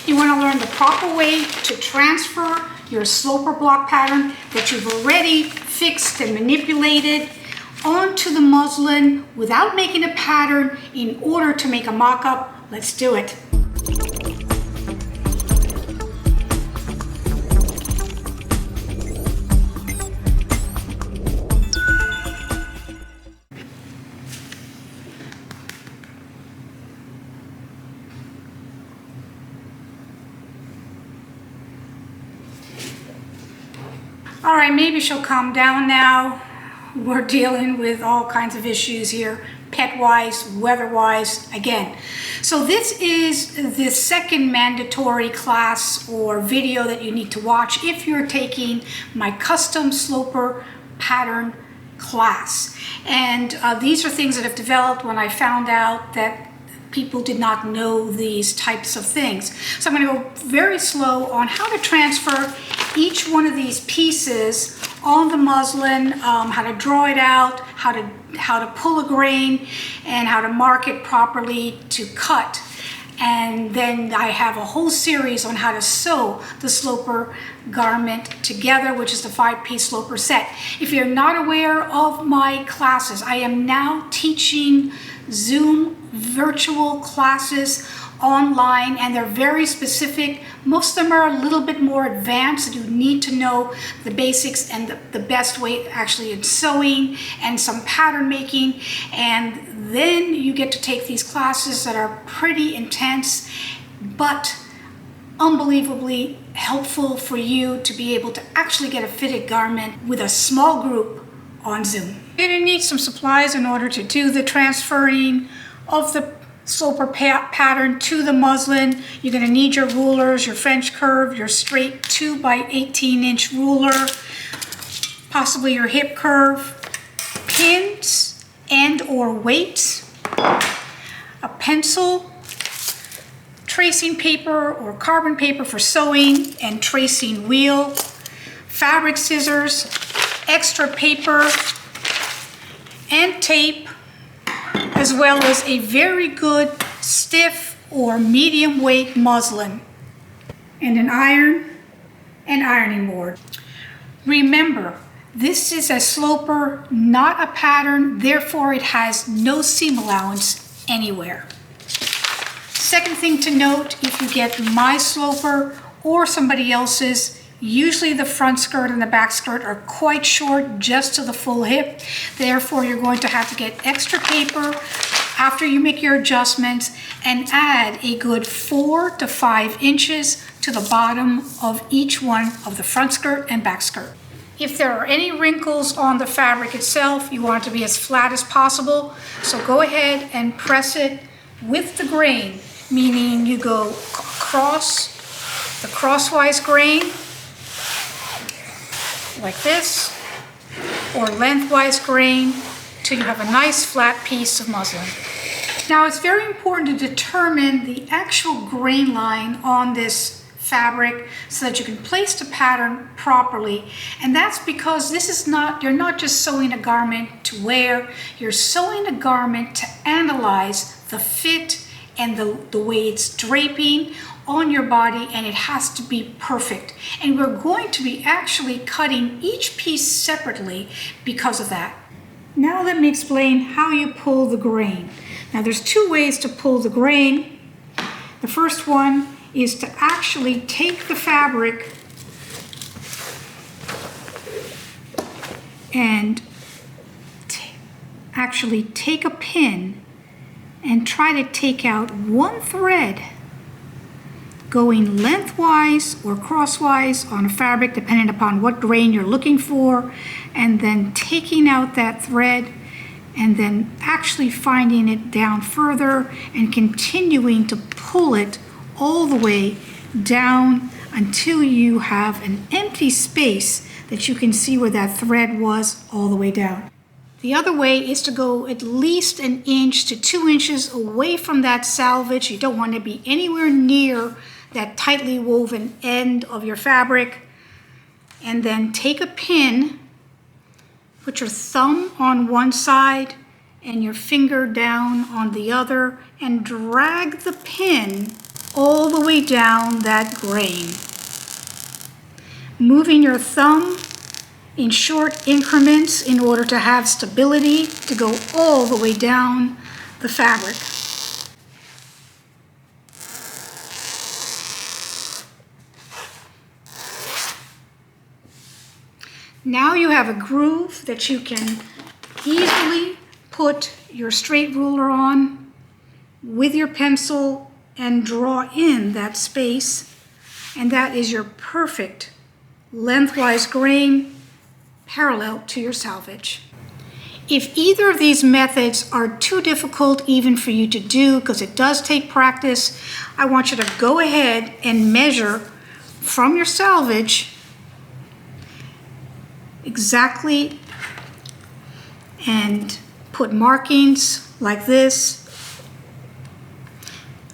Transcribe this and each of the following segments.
You want to learn the proper way to transfer your sloper block pattern that you've already fixed and manipulated onto the muslin without making a pattern in order to make a mock-up. Let's do it. All right, maybe she'll calm down now. We're dealing with all kinds of issues here, pet-wise, weather-wise, again. So this is the second mandatory class or video that you need to watch if you're taking my custom sloper pattern class. And these are things that have developed when I found out that people did not know these types of things. So I'm going to go very slow on how to transfer each one of these pieces on the muslin, how to draw it out, how to pull a grain, and how to mark it properly to cut. And then I have a whole series on how to sew the sloper garment together, which is the 5-piece sloper set. If you're not aware of my classes, I am now teaching Zoom virtual classes online, and they're very specific. Most of them are a little bit more advanced. You need to know the basics and the best way actually in sewing and some pattern making. And then you get to take these classes that are pretty intense, but unbelievably helpful for you to be able to actually get a fitted garment with a small group on Zoom. You're going to need some supplies in order to do the transferring of the sloper pattern to the muslin. You're going to need your rulers, your French curve, your straight 2 by 18-inch ruler, possibly your hip curve, pins and or weights, a pencil, tracing paper or carbon paper for sewing and tracing wheel, fabric scissors, extra paper and tape, as well as a very good stiff or medium weight muslin, and an iron and ironing board. Remember, this is a sloper, not a pattern, therefore it has no seam allowance anywhere. Second thing to note, if you get my sloper or somebody else's, usually the front skirt and the back skirt are quite short, just to the full hip. Therefore, you're going to have to get extra paper after you make your adjustments and add a good 4 to 5 inches to the bottom of each one of the front skirt and back skirt. If there are any wrinkles on the fabric itself, you want it to be as flat as possible. So go ahead and press it with the grain, meaning you go across the crosswise grain, like this, or lengthwise grain till you have a nice flat piece of muslin. Now it's very important to determine the actual grain line on this fabric so that you can place the pattern properly. And that's because this is not, you're not just sewing a garment to wear, you're sewing a garment to analyze the fit and the way it's draping on your body, and it has to be perfect. And we're going to be actually cutting each piece separately because of that. Now let me explain how you pull the grain. Now there's 2 ways to pull the grain. The first one is to actually take the fabric and actually take a pin and try to take out one thread going lengthwise or crosswise on a fabric, depending upon what grain you're looking for, and then taking out that thread and then actually finding it down further and continuing to pull it all the way down until you have an empty space that you can see where that thread was all the way down. The other way is to go at least 1 inch to 2 inches away from that selvage. You don't want to be anywhere near that tightly woven end of your fabric. And then take a pin, put your thumb on one side and your finger down on the other, and drag the pin all the way down that grain. Moving your thumb in short increments in order to have stability to go all the way down the fabric. Now you have a groove that you can easily put your straight ruler on with your pencil and draw in that space, and that is your perfect lengthwise grain parallel to your selvage. If either of these methods are too difficult even for you to do, because it does take practice, I want you to go ahead and measure from your selvage exactly and put markings like this.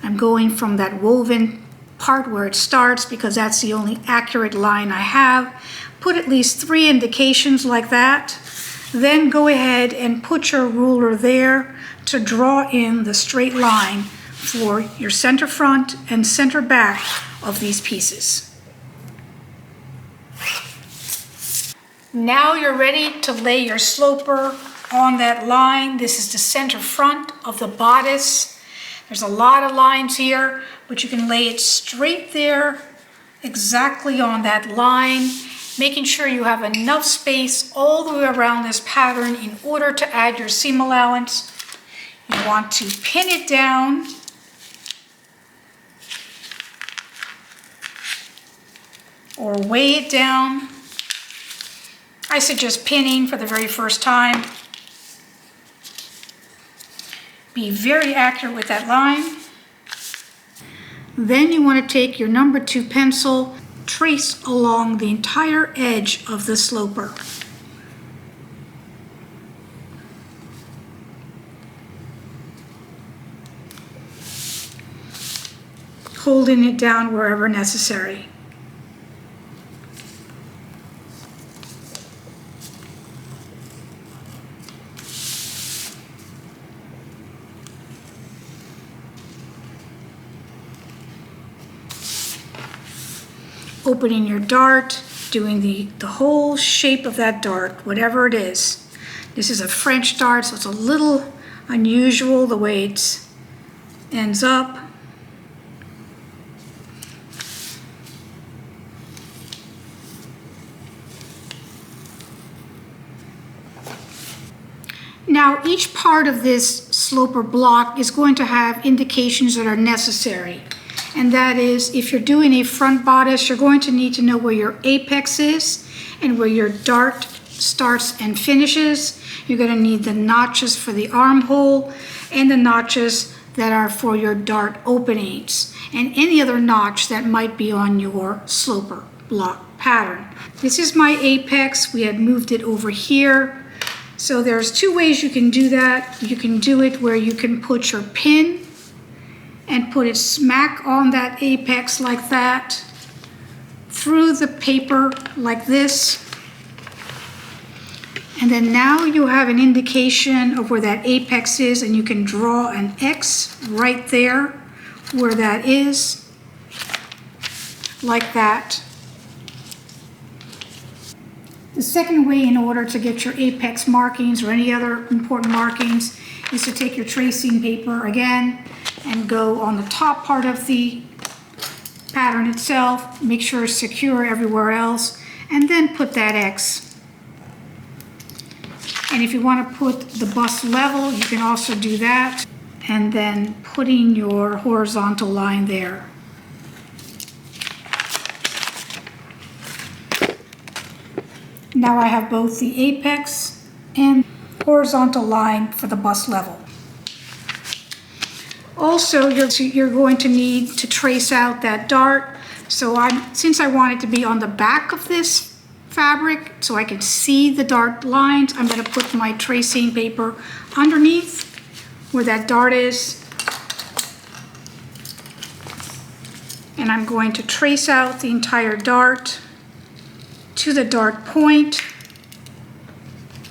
I'm going from that woven part where it starts because that's the only accurate line I have. Put at least 3 indications like that. Then go ahead and put your ruler there to draw in the straight line for your center front and center back of these pieces. Now you're ready to lay your sloper on that line. This is the center front of the bodice. There's a lot of lines here, but you can lay it straight there, exactly on that line, making sure you have enough space all the way around this pattern in order to add your seam allowance. You want to pin it down or weigh it down. I suggest pinning for the very first time. Be very accurate with that line. Then you want to take your number 2 pencil, trace along the entire edge of the sloper. Holding it down wherever necessary. Opening your dart, doing the whole shape of that dart, whatever it is. This is a French dart, so it's a little unusual the way it ends up. Now each part of this sloper block is going to have indications that are necessary. And that is, if you're doing a front bodice, you're going to need to know where your apex is and where your dart starts and finishes. You're going to need the notches for the armhole and the notches that are for your dart openings and any other notch that might be on your sloper block pattern. This is my apex. We had moved it over here. So there's 2 ways you can do that. You can do it where you can put your pin and put it smack on that apex like that, through the paper like this. And then now you have an indication of where that apex is, and you can draw an X right there where that is, like that. The second way in order to get your apex markings or any other important markings is to take your tracing paper again and go on the top part of the pattern itself, make sure it's secure everywhere else, and then put that X. And if you want to put the bust level, you can also do that, and then putting your horizontal line there. Now I have both the apex and horizontal line for the bust level. Also, you're going to need to trace out that dart. So since I want it to be on the back of this fabric so I can see the dart lines, I'm going to put my tracing paper underneath where that dart is. And I'm going to trace out the entire dart to the dart point,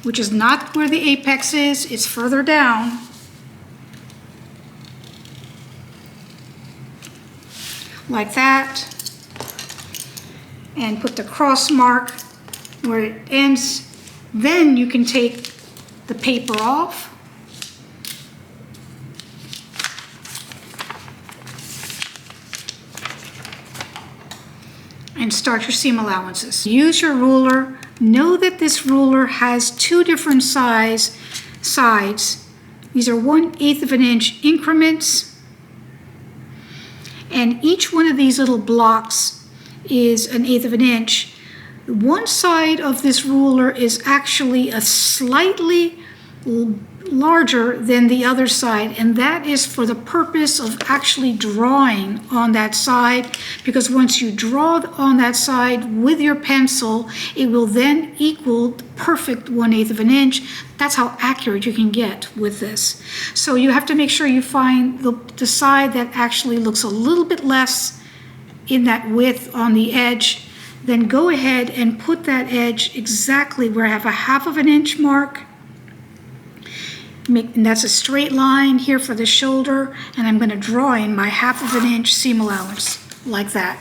which is not where the apex is, it's further down. like that, and put the cross mark where it ends. Then you can take the paper off. And start your seam allowances. Use your ruler. Know that this ruler has two different sides. These are 1/8 of an inch increments. And each one of these little blocks is 1/8 of an inch. One side of this ruler is actually a slightly larger than the other side, and that is for the purpose of actually drawing on that side, because once you draw on that side with your pencil, it will then equal the perfect 1/8 of an inch. That's how accurate you can get with this. So you have to make sure you find the side that actually looks a little bit less in that width on the edge. Then go ahead and put that edge exactly where I have a 1/2 of an inch mark. And that's a straight line here for the shoulder, and I'm going to draw in my 1/2 of an inch seam allowance like that.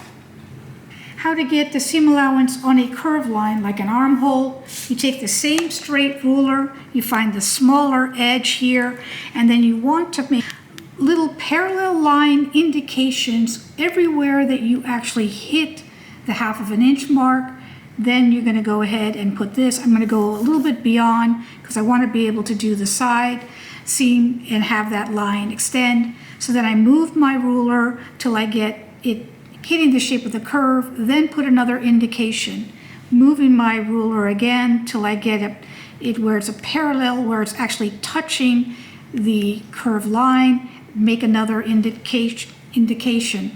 How to get the seam allowance on a curved line like an armhole: you take the same straight ruler, you find the smaller edge here, and then you want to make little parallel line indications everywhere that you actually hit the 1/2 of an inch mark. Then you're going to go ahead and put this. I'm going to go a little bit beyond because I want to be able to do the side seam and have that line extend. So then I move my ruler till I get it hitting the shape of the curve, then put another indication. Moving my ruler again till I get it where it's a parallel, where it's actually touching the curved line, make another indication.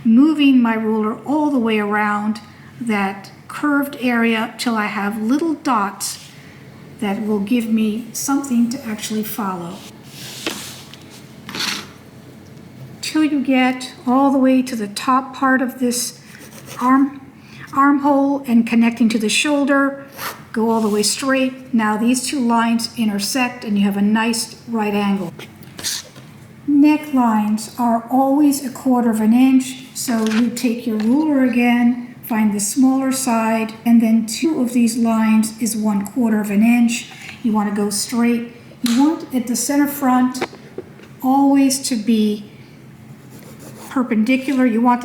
Moving my ruler all the way around that curved area till I have little dots that will give me something to actually follow. Till you get all the way to the top part of this armhole and connecting to the shoulder, go all the way straight. Now these two lines intersect and you have a nice right angle. Necklines are always 1/4 of an inch, so you take your ruler again, find the smaller side, and then two of these lines is 1/4 of an inch. You want to go straight. You want at the center front always to be perpendicular. You want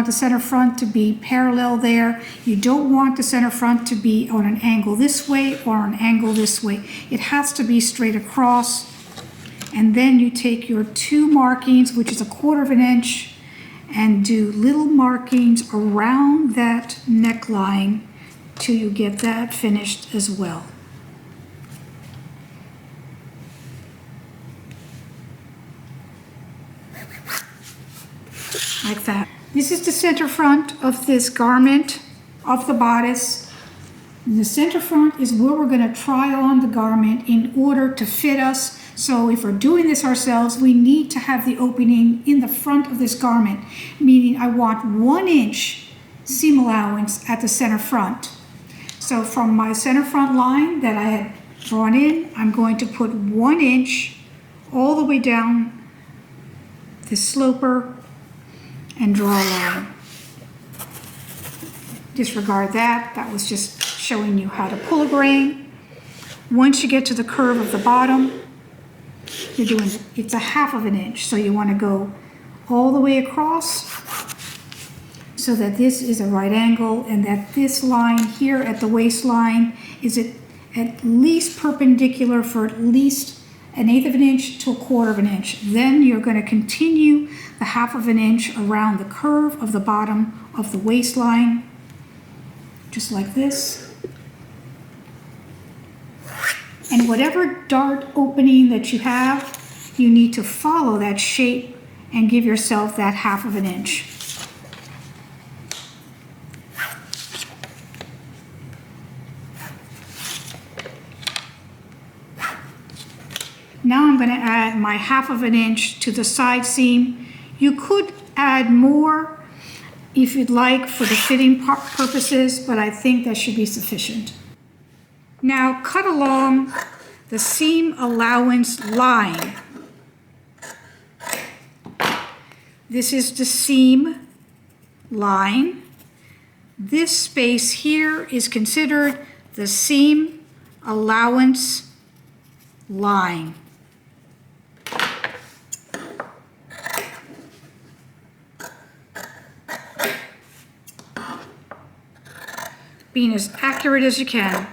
the center front to be parallel there. You don't want the center front to be on an angle this way or an angle this way. It has to be straight across. And then you take your two markings, which is 1/4 of an inch, and do little markings around that neckline till you get that finished as well. Like that. This is the center front of this garment, of the bodice. The center front is where we're going to try on the garment in order to fit us. So if we're doing this ourselves, we need to have the opening in the front of this garment, meaning I want 1 inch seam allowance at the center front. So from my center front line that I had drawn in, I'm going to put 1 inch all the way down the sloper and draw a line. Disregard that. That was just showing you how to pull a grain. Once you get to the curve of the bottom, it's a 1/2 of an inch. So you want to go all the way across so that this is a right angle and that this line here at the waistline is at least perpendicular for at least 1/8 of an inch to 1/4 of an inch. Then you're going to continue the 1/2 of an inch around the curve of the bottom of the waistline, just like this. And whatever dart opening that you have, you need to follow that shape and give yourself that 1/2 of an inch. Now I'm going to add my 1/2 of an inch to the side seam. You could add more if you'd like for the fitting purposes, but I think that should be sufficient. Now cut along the seam allowance line. This is the seam line. This space here is considered the seam allowance line. Being as accurate as you can.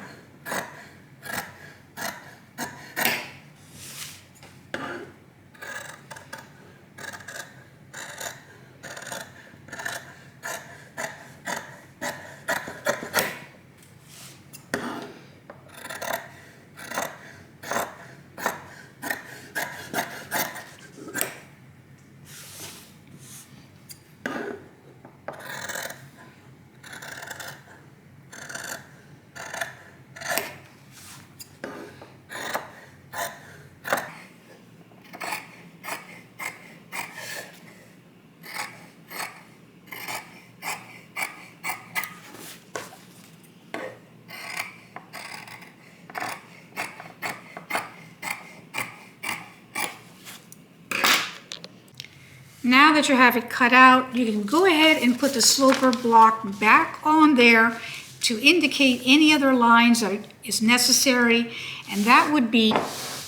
Now that you have it cut out, you can go ahead and put the sloper block back on there to indicate any other lines that is necessary, and that would be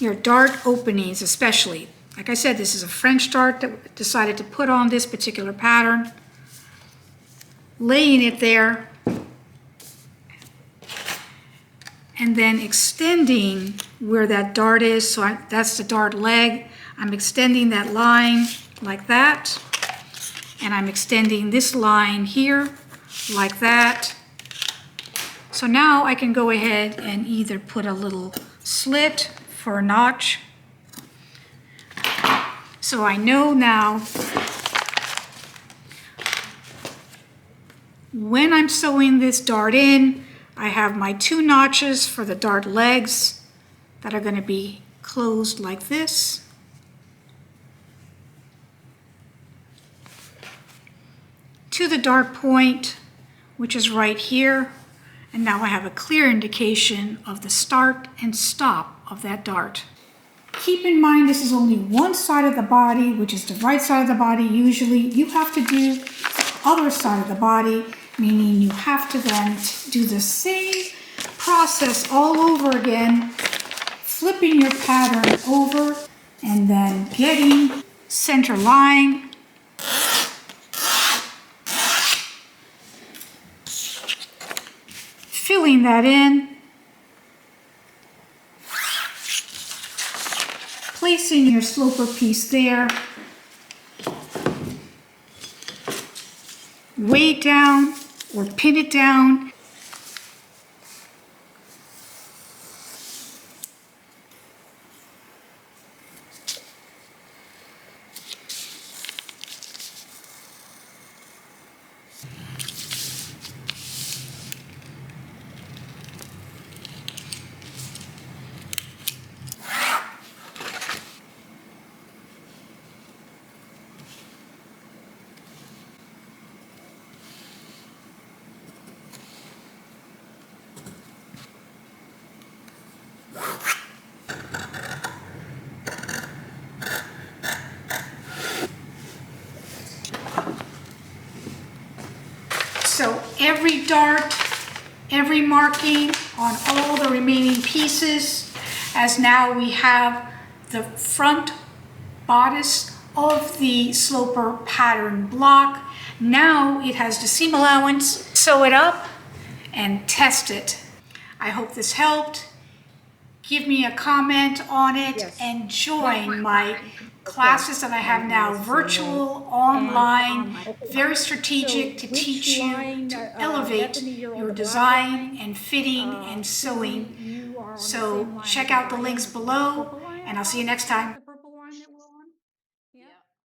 your dart openings especially. Like I said, this is a French dart that we decided to put on this particular pattern. Laying it there, and then extending where that dart is. So that's the dart leg. I'm extending that line like that, and I'm extending this line here like that. So now I can go ahead and either put a little slit for a notch. So I know now when I'm sewing this dart in, I have my 2 notches for the dart legs that are going to be closed like this. To the dart point, which is right here, and now I have a clear indication of the start and stop of that dart. Keep in mind this is only one side of the body, which is the right side of the body. Usually you have to do the other side of the body, meaning you have to then do the same process all over again, flipping your pattern over and then getting center line, filling that in, placing your sloper piece there, weigh it down or pin it down. So every dart, every marking on all the remaining pieces, as now we have the front bodice of the sloper pattern block. Now it has the seam allowance. Sew it up and test it. I hope this helped. Give me a comment on it, and join my classes that I have now, virtual, online, very strategic to teach you to elevate your design and fitting and sewing. So check out the links below, and I'll see you next time.